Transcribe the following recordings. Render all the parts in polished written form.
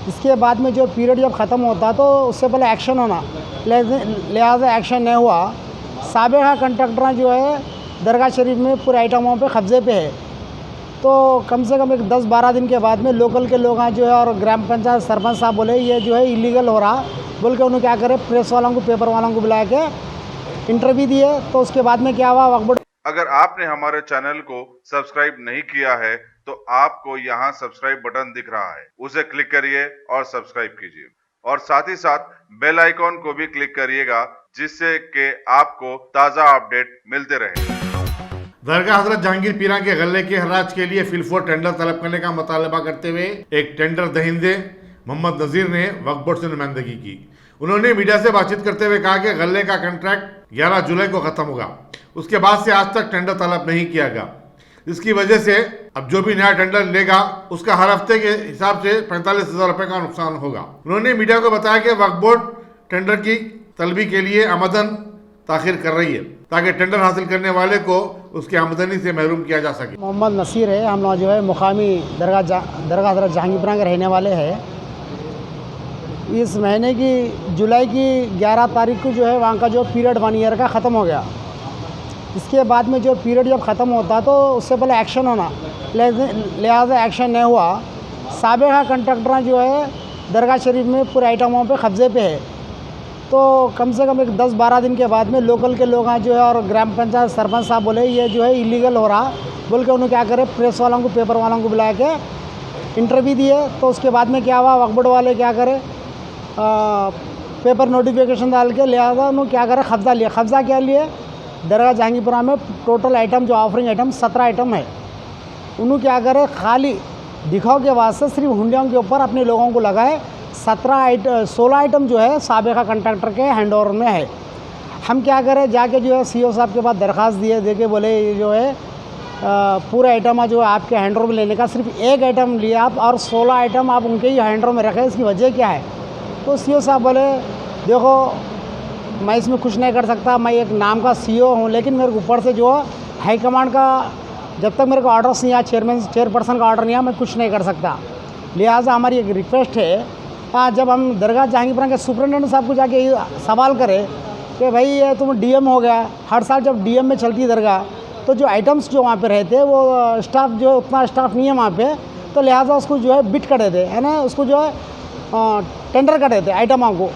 इसके बाद में जो पीरियड जब ख़त्म होता तो उससे पहले एक्शन होना, लिहाजा एक्शन नहीं हुआ। साबिक़ा कंट्रैक्टर जो है दरगाह शरीफ में पूरे आइटमों पे कब्ज़े पे है। तो कम से कम एक 10-12 दिन के बाद में लोकल के लोग जो है और ग्राम पंचायत सरपंच साहब बोले ये जो है इलीगल हो रहा, बोल के उन्होंने क्या करे, प्रेस वालों को, पेपर वालों को बुला के इंटरव्यू दिए। तो उसके बाद में क्या हुआ, वक्फ बोर्ड। अगर आपने हमारे चैनल को सब्सक्राइब नहीं किया है तो आपको यहाँ सब्सक्राइब बटन दिख रहा है, उसे क्लिक करिए और सब्सक्राइब कीजिए और साथ ही साथ बेल आइकॉन को भी क्लिक करिएगा जिससे कि आपको ताज़ा अपडेट मिलते रहे। दरगाह हजरत जहांगीर पीरा के गले के हराज के लिए फिलफोर टेंडर तलब करने का मुतालबा करते हुए एक टेंडर दहिंदे मोहम्मद नजीर ने वक्फ बोर्ड से नुमाइंदगी की। उन्होंने मीडिया से बातचीत करते हुए कहा कि गले का कॉन्ट्रैक्ट 11 जुलाई को खत्म होगा, उसके बाद से आज तक टेंडर तलब नहीं किया गया, इसकी वजह से अब जो भी नया टेंडर लेगा उसका हर हफ्ते के हिसाब से 45,000 रुपए का नुकसान होगा। उन्होंने मीडिया को बताया कि वक्फ बोर्ड टेंडर की तलबी के लिए आमदन ताखिर कर रही है ताकि टेंडर हासिल करने वाले को उसकी आमदनी से महरूम किया जा सके। मोहम्मद नसीर है, हम लोग जो है मुकामी दरगाह हजरत जहांगीर के रहने वाले हैं। इस महीने की जुलाई की 11 तारीख को जो है वहाँ का जो पीरियड 1 ईयर का ख़त्म हो गया। इसके बाद में जो पीरियड जब ख़त्म होता तो उससे पहले एक्शन होना, लिहाजा एक्शन नहीं हुआ। साबिक़ा कंट्रैक्टर जो है दरगाह शरीफ में पूरे आइटमों पे कब्ज़े पे है। तो कम से कम एक 10-12 दिन के बाद में लोकल के लोग जो है और ग्राम पंचायत सरपंच साहब बोले ये जो है इलीगल हो रहा, बोल के उन्होंने क्या करे, प्रेस वालों को, पेपर वालों को बुला के इंटरव्यू दिए। तो उसके बाद में क्या हुआ, वक्फ बोर्ड वाले क्या करे, पेपर नोटिफिकेशन डाल के लिहाजा उन्होंने क्या करे, कब्ज़ा लिया। कब्ज़ा क्या लिए, दरगाह जहांगीरपुरा में टोटल आइटम जो ऑफरिंग आइटम 17 आइटम है, उन्होंने क्या करे, खाली दिखाव के वास्ते सिर्फ हुंडियों के ऊपर अपने लोगों को लगाए। 16 आइटम जो है साबिक़ा कंट्रैक्टर के हैंडओवर में है। हम क्या करें, जाके जो है सीओ साहब के पास दरख्वास्त दिए, देके बोले ये जो है पूरे आइटम जो है आपके हैंडओवर में लेने का, सिर्फ एक आइटम लिया आप और 16 आइटम आप उनके ही हैंडओवर में रखे, इसकी वजह क्या है। तो सीओ साहब बोले देखो मैं इसमें कुछ नहीं कर सकता, मैं एक नाम का सीईओ हूँ, लेकिन मेरे ऊपर से जो हाई कमांड का जब तक मेरे को ऑर्डर्स नहीं आया, चेयरपर्सन का ऑर्डर नहीं आया, मैं कुछ नहीं कर सकता। लिहाजा हमारी एक रिक्वेस्ट है, जब हम दरगाह जहांगीरपुरा के सुपरिटेंडेंट साहब को जाके सवाल करें कि भाई ये तुम डीएम हो गया, हर साल जब डीएम में चलती है दरगाह तो जो आइटम्स जो वहाँ पे रहते हैं वो स्टाफ जो है उतना स्टाफ नहीं है वहाँ पे, तो लिहाजा उसको जो है बिट कर देते है ना, उसको जो है टेंडर कर देते आइटमों को।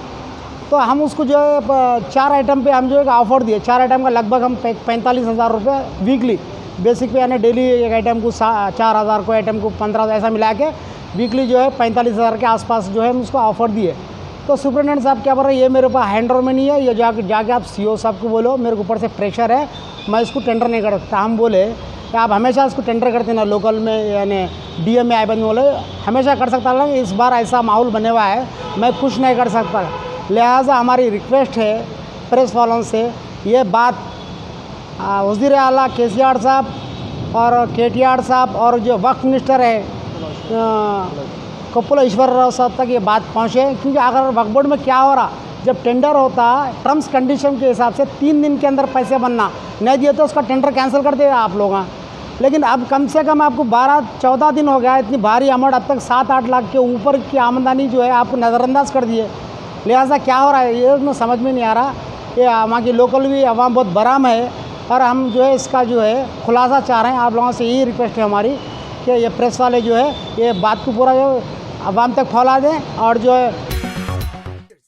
तो हम उसको जो है 4 आइटम पे हम जो है ऑफ़र दिए, 4 आइटम का लगभग हम 45,000 रुपये वीकली बेसिक पे, यानी डेली एक आइटम को 4,000 को आइटम को 15,000 ऐसा मिला के वीकली जो है 45,000 के आसपास जो है हम उसको ऑफ़र दिए। तो सुपरिटेंडेंट साहब क्या बोल रहे हैं, ये मेरे पास हैंडओवर में नहीं है, ये जाके आप सीओ साहब को बोलो, मेरे ऊपर से प्रेशर है, मैं इसको टेंडर नहीं कर सकता। हम बोले कि आप हमेशा इसको टेंडर करते ना, लोकल में यानी डीएम में आईबन बोले हमेशा कर सकता है, इस बार ऐसा माहौल बने हुआ है मैं कुछ नहीं कर सकता। लिहाजा हमारी रिक्वेस्ट है प्रेस वालों से, ये बात वज़ीर आला केसीआर साहब और केटीआर साहब और जो वक्फ मिनिस्टर है कपुला ईश्वर राव साहब तक ये बात पहुँचे, क्योंकि अगर वक्फ बोर्ड में क्या हो रहा, जब टेंडर होता टर्म्स कंडीशन के हिसाब से 3 दिन के अंदर पैसे बनना, नहीं दिए तो उसका टेंडर कैंसिल कर देगा आप लोग। लेकिन अब कम से कम आपको 12-14 दिन हो गया, इतनी भारी अमाउंट, अब तक 7-8 लाख के ऊपर की आमदनी जो है आपको नज़रअंदाज कर दिए। लिहाजा क्या हो रहा है ये मैं समझ में नहीं आ रहा। ये वहाँ की लोकल भी आवाम बहुत बराम है और हम जो है इसका जो है खुलासा चाह रहे हैं। आप लोगों से यही रिक्वेस्ट है हमारी कि ये प्रेस वाले जो है ये बात को पूरा जो आवाम तक फैला दें। और जो है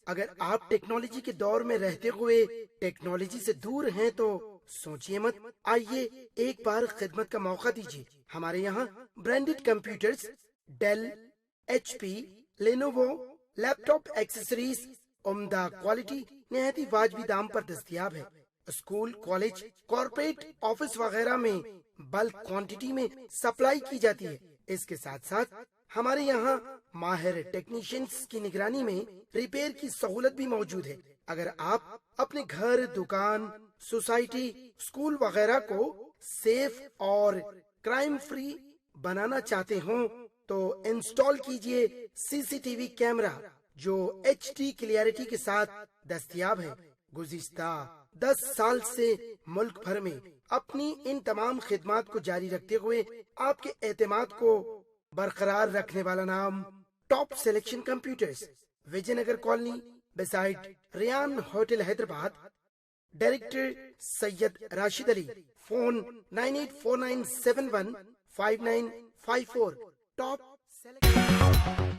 अगर आप टेक्नोलॉजी के दौर में रहते हुए टेक्नोलॉजी से दूर हैं तो सोचिए मत, आइए एक बार खिदमत का मौका दीजिए। हमारे यहाँ branded computers, Dell, HP, Lenovo, laptop accessories उम्दा क्वालिटी निहायत ही वाजबी दाम पर दस्तयाब है। स्कूल, कॉलेज, कॉर्पोरेट, ऑफिस वगैरह में बल्क क्वांटिटी में सप्लाई की जाती है। इसके साथ साथ हमारे यहाँ माहिर टेक्नीशियंस की निगरानी में रिपेयर की सहूलत भी मौजूद है। अगर आप अपने घर, दुकान, सोसाइटी, स्कूल वगैरह को सेफ और क्राइम फ्री बनाना चाहते हो तो इंस्टॉल कीजिए CCTV कैमरा जो HD क्लियरिटी के साथ दस्तयाब है। गुज़िश्ता 10 साल से मुल्क भर में अपनी इन तमाम खिदमात को जारी रखते हुए आपके एतमाद को बरकरार रखने वाला नाम top selection computers, Vijayanagar colony beside Rayan Hotel Hyderabad. Director Sayyid Rashid Ali. Phone 9849715954. Top selection.